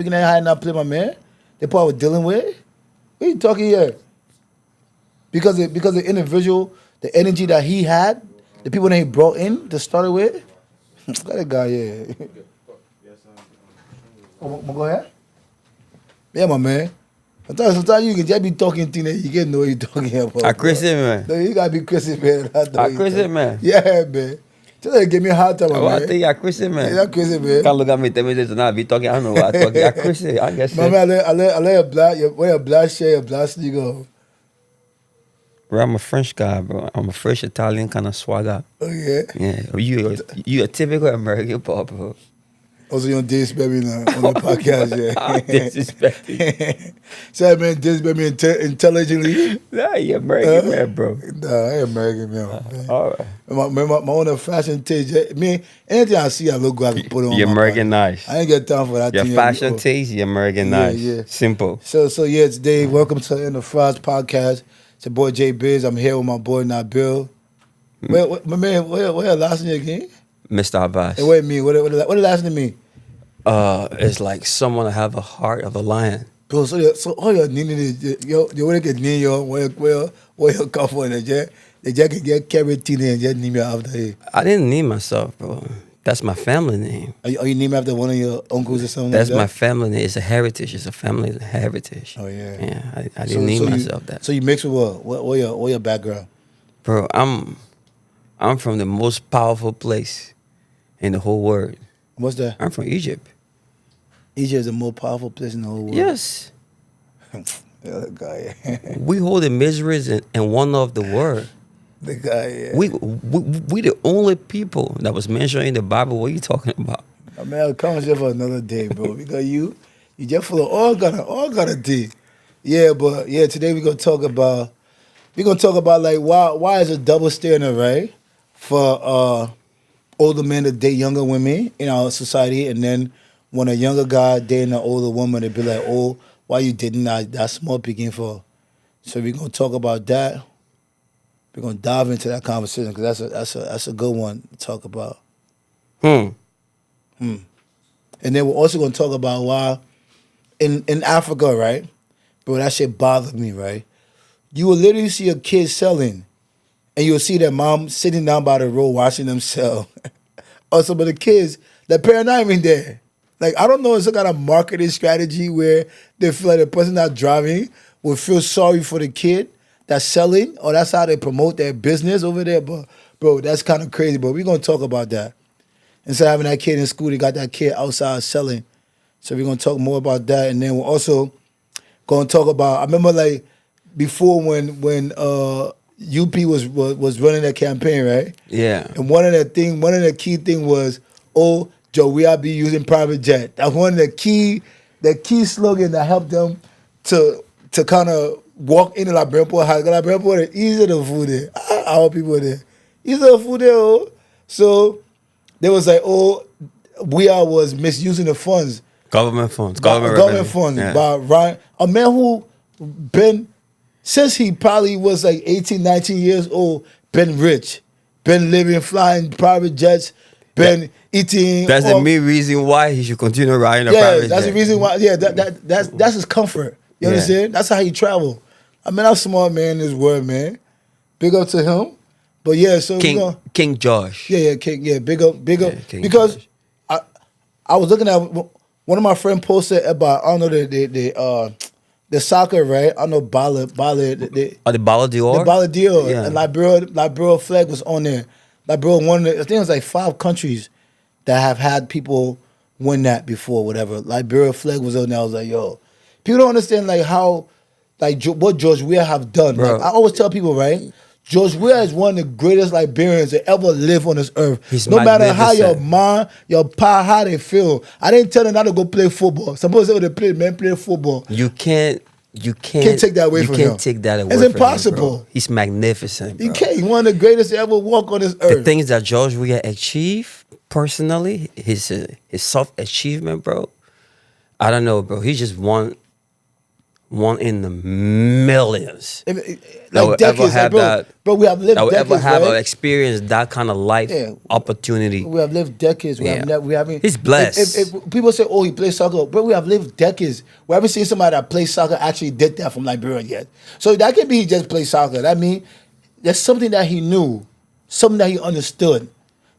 Speaking of how I not play my man, they probably dealing with. What are you talking here? Because the individual, the energy that he had, the people that he brought in to start it with. That guy, yeah. Go ahead. Yeah, my man. Sometimes you can just be talking things that you get know what you're talking about. I crazy, man. No, you gotta be crazy, man. I crazy, man. Yeah, man. Just like give me a hard time, man. I think I crazy, man. Yeah, crazy, man. Can't look at me, tell me this and I be talking. I don't know what I talking. I crazy. I guess. My man, I let a black, wear a black shirt, a black sneaker. Bro, I'm a French guy, bro. I'm a French Italian kind of swagger. Oh yeah. Yeah. You a typical American pop, bro. Also, you on disrespect me now on the podcast, yeah. Disrespect you. Say, man, disrespect me intelligently. Nah, you American man, bro. Nah, I ain't American man. All right. My own fashion taste. Me, anything I see, I look good. I can put it on. You're my American body. nice. I ain't got time for that. Your thing. fashion taste, you're American nice. Yeah. Simple. So yeah, today, welcome to In the Fries podcast. It's your boy Jbizz. I'm here with my boy Nabil. My man, what the last name again? Mr. Abbas. Hey, wait, me. What the last name mean? It's like someone that have a heart of a lion. Bro, so all your nini is you want to get near you where you come from the jet. The jet can get carried in and just name you after here. I didn't name myself, bro. That's my family name. Are you named after one of your uncles or something? That's like that? my family name. It's a heritage. It's a family heritage. Oh yeah. Yeah, I didn't name myself that. So you mix with what? What your background? Bro, I'm from the most powerful place in the whole world. What's that? I'm from Egypt. Egypt is the most powerful place in the whole world. Yes. Yeah, the guy. We hold the miseries and wonder of the world. The guy. Yeah. We the only people that was mentioned in the Bible. What are you talking about? I mean, I'll come here for another day, bro. Because you just full of all kind of thing. Yeah, but yeah, today we're gonna talk about like why is a double standard, right? For older men to date younger women in our society, and then when a younger guy dating an older woman, they be like, oh, why you dating that small picking for? So we're gonna talk about that. We're gonna dive into that conversation because that's a good one to talk about. And then we're also gonna talk about why in Africa, right? Bro, that shit bothered me, right? You will literally see a kid selling, and you'll see their mom sitting down by the road watching them sell. Or some of the kids, their parents not even there. Like, I don't know, it's some kind of marketing strategy where they feel like the person that's driving will feel sorry for the kid that's selling, or that's how they promote their business over there. But, bro, that's kind of crazy. But we're going to talk about that. Instead of having that kid in school, they got that kid outside selling. So we're going to talk more about that. And then we're also going to talk about, I remember, like, before when UP was running that campaign, right? Yeah. And one of the key thing was, oh, Joe, we'll be using private jet. That's one of the key slogan that helped them to kind of walk into La Brempo house. La Brempo is easy to food there. Our people there. Easy to food there, oh. So they was like, oh, was misusing the funds. Government funds. Government funds. Yeah. By Ryan, a man who been, since he probably was like 18, 19 years old, been rich, been living, flying private jets, been eating. That's the main reason why he should continue riding a private jet. That's the reason why. Yeah, that's his comfort. You understand? That's how he travel. I mean, I'm smart man in this world, man. Big up to him. But yeah, so King Josh. Yeah, King. Yeah, big up. King Because Josh. I was looking at one of my friends posted about, I don't know, the soccer, right? I know Bala the Ballon d'Or? The Ballon d'Or. Yeah. And Liberia flag was on there. Liberia won I think it was like 5 countries that have had people win that before, whatever. Liberia flag was on there. I was like, yo. People don't understand like how, like what George Weah have done. Bro. Like, I always tell people, right? George Weah is one of the greatest Liberians that ever live on this earth. He's no matter how your magnificent. mom, your pa, how they feel. I didn't tell them not to go play football. Suppose they would play football. You can't take that away from him. You can't take that away It's from impossible. him, bro. He's magnificent, bro. You can't. He's one of the greatest to ever walk on this earth. The things that George Weah achieved personally, his self-achievement, bro, I don't know, bro. He just won one in the millions that Like will ever decades, like, have bro, that. bro, we have lived That will ever decades, have right? experience that kind of life Yeah. opportunity. We have lived decades. We Yeah. have never. We haven't. He's blessed. If people say, "Oh, he plays soccer," but we have lived decades. We haven't seen somebody that plays soccer actually did that from Liberia yet. So that can be he just plays soccer. That means there's something that he knew, something that he understood.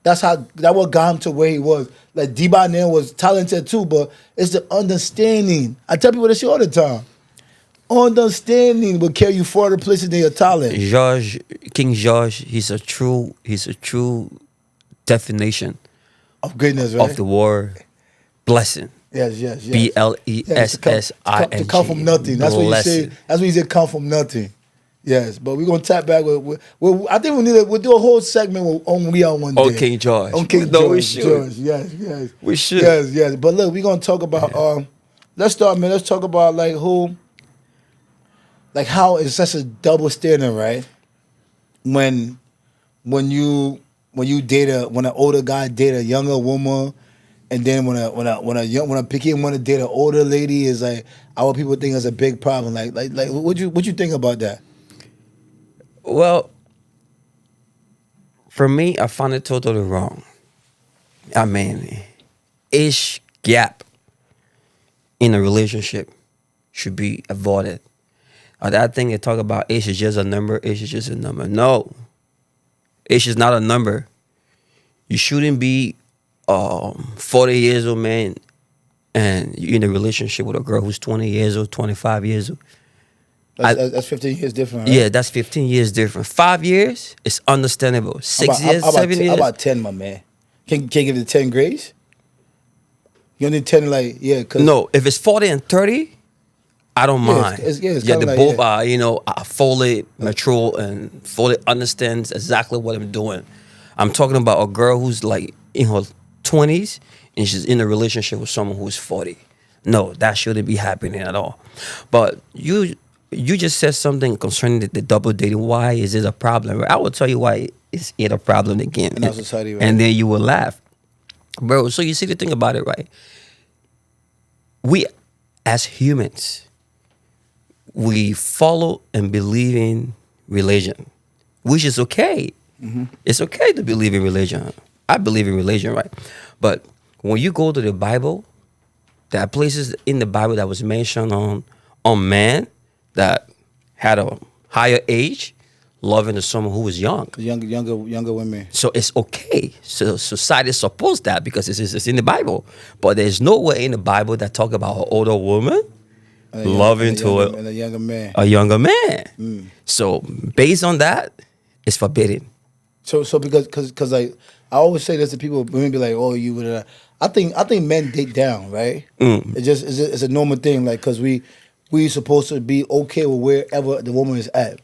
That what got him to where he was. Like Deba Nair was talented too, but it's the understanding. I tell people this shit all the time. Understanding will carry you further places than your talent. King George, he's a true definition Of greatness, right? of the word blessing. Yes. BLESSING. To come from nothing. That's what you say. That's what you say. Come from nothing. Yes, but we're gonna tap back with I think we'll do a whole segment on We Are One Day. On King George. On King No, George. we should. George. Yes. We should. Yes. But look, we're gonna talk about let's start, man. Let's talk about how it's such a double standard, right? When you when an older guy date a younger woman, and then when a Peking want to date an older lady, is like our people think it's a big problem. Like what you think about that? Well, for me, I find it totally wrong. I mean, age gap in a relationship should be avoided. That thing they talk about, age is just a number, age is just a number. No, age is not a number. You shouldn't be 40 years old, man, and you're in a relationship with a girl who's 20 years old, 25 years old. That's 15 years different, right? Yeah, that's 15 years different. 5 years is understandable. 6 years, 7 years. How about 10, my man? Can give it 10 grades? You only 10, like, yeah. No, if it's 40 and 30, I don't mind. It's They kinda like, both are fully mature and fully understands exactly what I'm doing. I'm talking about a girl who's like in her 20s and she's in a relationship with someone who's 40. No, that shouldn't be happening at all. But you just said something concerning the double dating. Why is it a problem? I will tell you why it's a problem again. In our society, right? And then you will laugh. Bro, so you see the thing about it, right? We, as humans, we follow and believe in religion, which is okay. Mm-hmm. It's okay to believe in religion. I believe in religion, right? But when you go to the Bible, there are places in the Bible that was mentioned on man that had a higher age loving someone who was young. Younger women. So it's okay. So society supports that because it's in the Bible. But there's nowhere in the Bible that talk about an older woman a younger man. A younger man. Mm. So based on that, it's forbidden. So because like I always say this to people, women be like, "Oh, you would." I think men date down, right? Mm. It's a normal thing, like because we supposed to be okay with wherever the woman is at,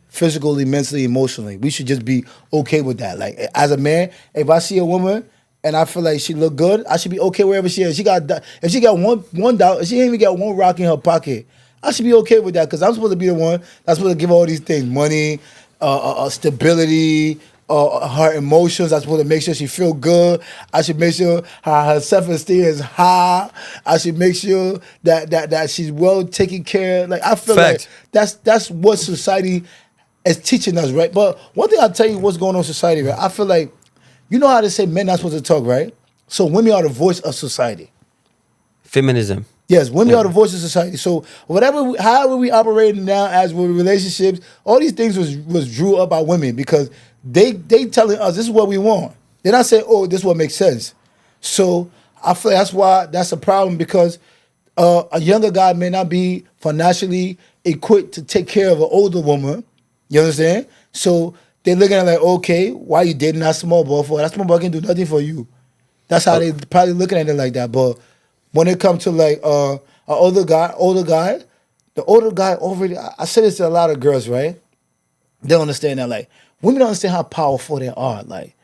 physically, mentally, emotionally. We should just be okay with that. Like as a man, if I see a woman and I feel like she look good, I should be okay wherever she is. If she got $1, if she ain't even got one rock in her pocket, I should be okay with that because I'm supposed to be the one that's supposed to give her all these things: money, stability. Her emotions, I'm supposed to make sure she feel good. I should make sure her self-esteem is high. I should make sure that she's well taken care of. Like I feel like that's what society is teaching us, right? But one thing I'll tell you what's going on in society, right? I feel like, you know how they say men not supposed to talk, right? So women are the voice of society. Feminism. Yes, women are the voice of society. So however we operate now as with relationships, all these things was drew up by women because they telling us this is what we want. They're not saying, oh, this is what makes sense. So I feel that's a problem because a younger guy may not be financially equipped to take care of an older woman. You understand? So they're looking at like, okay, why you dating that small boy for? That small boy can do nothing for you. That's how they probably looking at it like that. But when it comes to like an older guy, the older guy already, I say this to a lot of girls, right? They don't understand that, like, women don't understand how powerful they are. Like,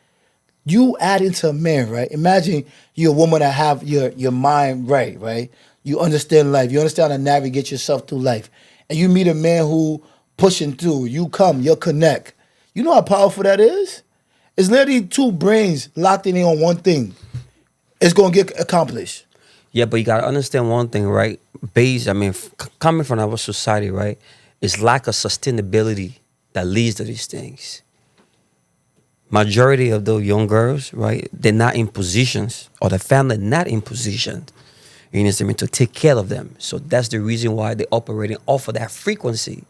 you add into a man, right? Imagine you're a woman that have your mind right? You understand life. You understand how to navigate yourself through life. And you meet a man who pushing through. You connect. You know how powerful that is? It's literally two brains locked in on one thing. It's going to get accomplished. Yeah, but you gotta understand one thing, right? Coming from our society, right, is lack of sustainability that leads to these things. Majority of those young girls, right, they're not in positions, or the family not in position, you know what I mean, to take care of them. So that's the reason why they're operating off of that frequency,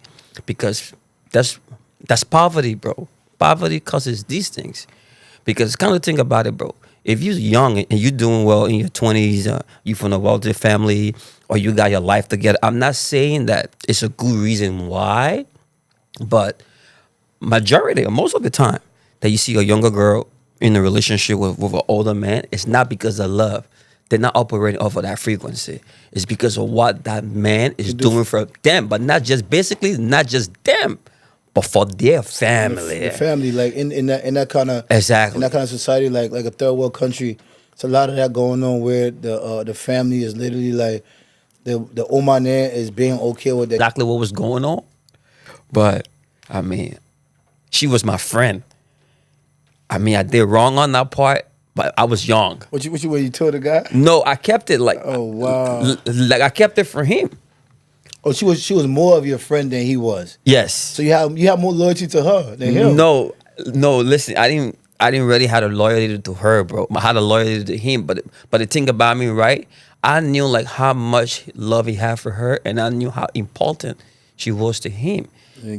because that's poverty, bro. Poverty causes these things. Because kind of think about it, bro. If you're young and you're doing well in your 20s, you from a wealthy family, or you got your life together, I'm not saying that it's a good reason why, but majority or most of the time that you see a younger girl in a relationship with an older man, it's not because of love. They're not operating off of that frequency. It's because of what that man is doing for them, but not just them, but for their family. The family, like in that kind of exactly in that kind of society, like a third world country, it's a lot of that going on where the family is literally like the Oman is being okay with that. Exactly what was going on. But I mean, she was my friend. I mean, I did wrong on that part, but I was young. What you told the guy? No, I kept it like. Oh wow! Like I kept it for him. Oh, she was more of your friend than he was. Yes. So you have more loyalty to her than him. No. Listen, I didn't really have a loyalty to her, bro. I had a loyalty to him, but the thing about me, right? I knew like how much love he had for her, and I knew how important she was to him.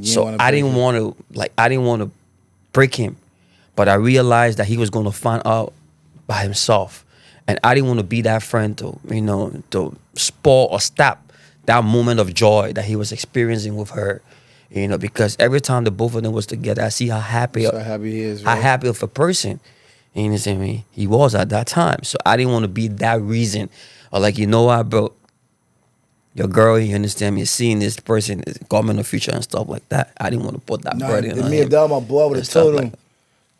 So I didn't want to break him, but I realized that he was going to find out by himself, and I didn't want to be that friend to spoil or stop that moment of joy that he was experiencing with her, because every time the both of them was together, I see how happy he is, right? How happy of a person, you know what I mean, he was at that time. So I didn't want to be that reason, or like, you know what, bro, your girl, you understand me, seeing this person is coming in the future and stuff like that. I didn't want to put that burden on him. If that was my boy, I would have told him.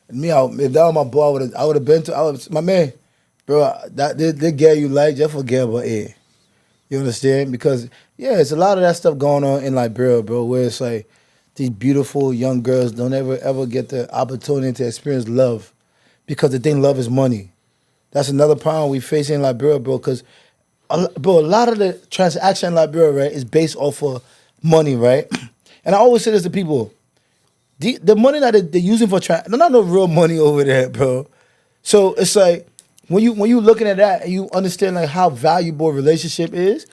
If that was my boy, I would have been to. My man, bro, that the girl you like, just forget about it. You understand? Because yeah, it's a lot of that stuff going on in Liberia, bro, where it's like these beautiful young girls don't ever get the opportunity to experience love because they think love is money. That's another problem we face in Liberia, bro. Because bro, a lot of the transaction in Liberia, right, is based off of money, right? And I always say this to people: the money that they're using for they're not no real money over there, bro. So it's like, when you looking at that and you understand like how valuable a relationship is,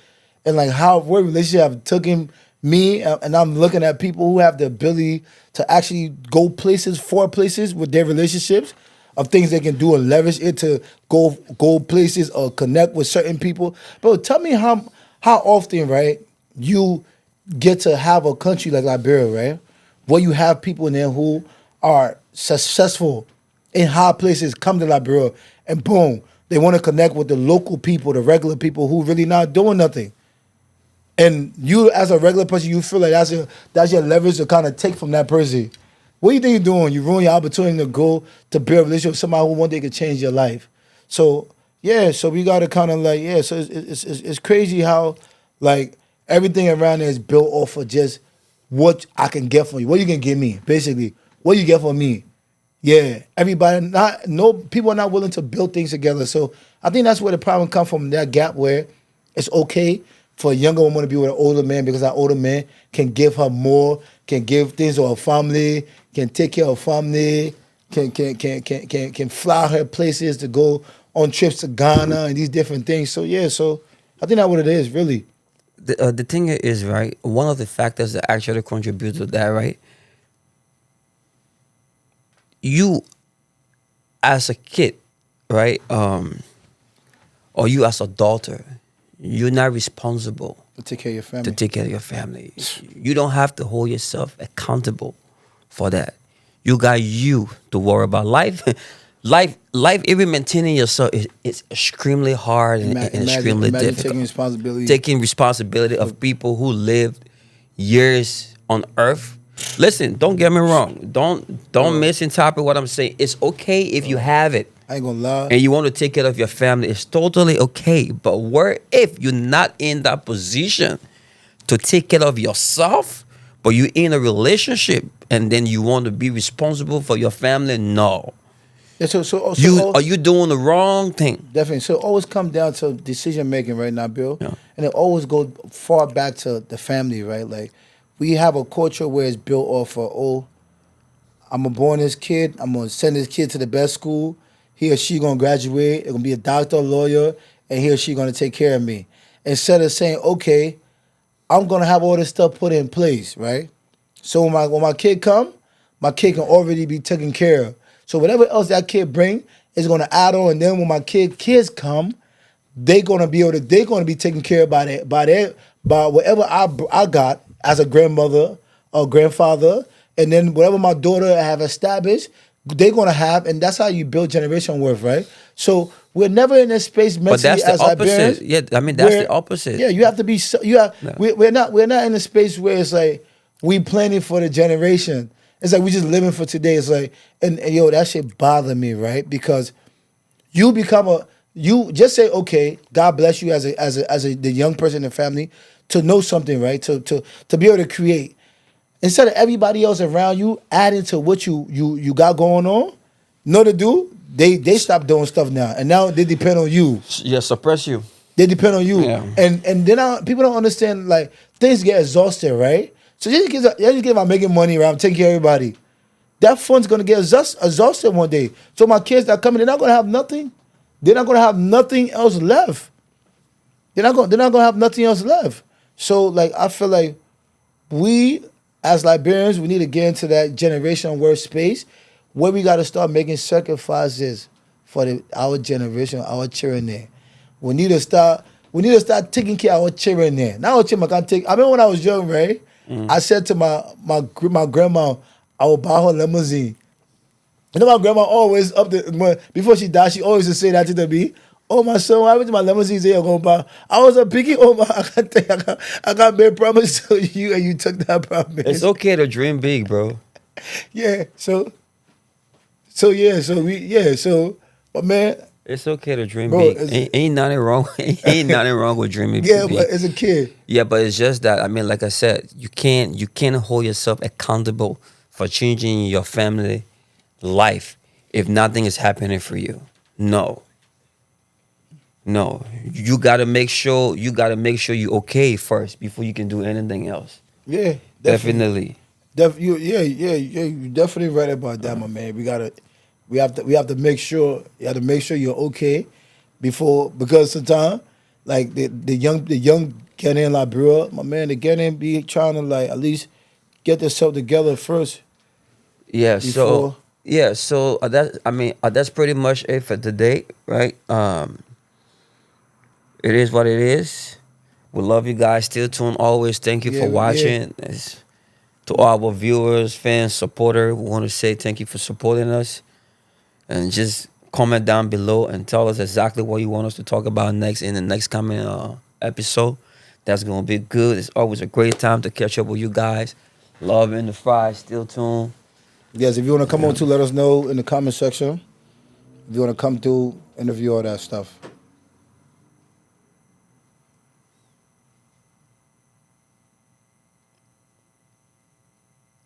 and like what relationship have taken me, and I'm looking at people who have the ability to actually go for places with their relationships, of things they can do and leverage it to go places or connect with certain people. Bro, tell me how often, right, you get to have a country like Liberia, right, where you have people in there who are successful in high places, come to Liberia, and boom, they want to connect with the local people, the regular people who really not doing nothing. And you, as a regular person, you feel like that's your leverage to kind of take from that person. What do you think you're doing? You ruin your opportunity to go to build a relationship with somebody who one day could change your life. So yeah, so we got to kind of like, yeah, so it's crazy how like everything around there is built off of just what I can get from you, what you can give me, basically, what you get from me. Yeah, people are not willing to build things together. So I think that's where the problem comes from, that gap where it's okay for a younger woman to be with an older man because that older man can give her more, can give things to her family, can take care of her family, can fly her places to go on trips to Ghana and these different things. So yeah, so I think that's what it is, really. The thing is, right, one of the factors that actually contribute to that, right, you as a kid, right, or you as a daughter, you're not responsible to take care of your family. You don't have to hold yourself accountable for that. You got you to worry about. Life, even maintaining yourself is extremely hard and extremely difficult. Taking responsibility of people who lived years on earth. Listen, don't get me wrong. Don't misinterpret what I'm saying. It's okay if you have it. I ain't gonna lie. And you want to take care of your family. It's totally okay. But what if you're not in that position to take care of yourself, but you're in a relationship and then you want to be responsible for your family? No. Yeah, Are you doing the wrong thing? definitely. So it always come down to decision making, right now, Bill? Yeah. And it always goes far back to the family, right? Like we have a culture where it's built off of, oh, I'm gonna born this kid, I'm gonna send this kid to the best school. He or she gonna graduate, it's gonna be a doctor, lawyer, and he or she gonna take care of me. Instead of saying, okay, I'm gonna have all this stuff put in place, right? So when my kid come, my kid can already be taken care of. So whatever else that kid bring is gonna add on. And then when my kids come, they're gonna be taken care of by whatever I got as a grandmother or grandfather, and then whatever my daughter have established, they're gonna have, and that's how you build generation worth, right? So we're never in this space mentally But that's the as Liberians. opposite. Yeah, I mean that's where- the opposite. Yeah, you have to be. You have. No. We're not in a space where it's like we planning for the generation. It's like we just living for today. It's like, and yo, that shit bother me, right? Because you just say, okay, God bless you as the young person in the family to know something, right? To be able to create. Instead of everybody else around you adding to what you got going on, know to do, they stop doing stuff now. And now they depend on you. Yeah, suppress you. They depend on you. Yeah. And then people don't understand, like, things get exhausted, right? So just give about making money, right? I'm taking care of everybody. That fund's gonna get exhausted one day. So my kids that come in, they're not gonna have nothing. They're not gonna have nothing else left. They're not gonna have nothing else left. So like I feel like we as Liberians, we need to get into that generation worth space where we gotta start making sacrifices for our generation, our children there. We need to start taking care of our children there. Now our children can take. I remember when I was young, right? I said to my grandma, I would buy her limousine. You know, my grandma always before she died, she always would say that to me. Oh, my son, what happened to my limousine? You're gonna buy? I was a picky. Oh my, I got made promise to you, and you took that promise. It's okay to dream big, bro. Yeah. So, but man, It's okay to dream Bro, big. Ain't nothing wrong. Ain't nothing wrong with dreaming yeah, big. but as a kid, Yeah, but it's just that, I mean, like I said, you can't hold yourself accountable for changing your family life if nothing is happening for you. No. You gotta make sure you're okay first before you can do anything else. yeah, Definitely. You're definitely right about that, my man. We have to make sure you're okay because sometimes like the young Ghanaian Liberia, my man, the Ghanaian be trying to like at least get themselves together first. Yeah, Before- so that's pretty much it for today, right? It is what it is. We love you guys. Still tuned always. Thank you Yeah, for yeah. watching. To all our viewers, fans, supporters, we want to say thank you for supporting us. And just comment down below and tell us exactly what you want us to talk about next in the next coming episode. That's going to be good. It's always a great time to catch up with you guys. Love in the fries. Still tuned. Yes, if you want to come on to, let us know in the comment section. If you want to come through, interview all that stuff.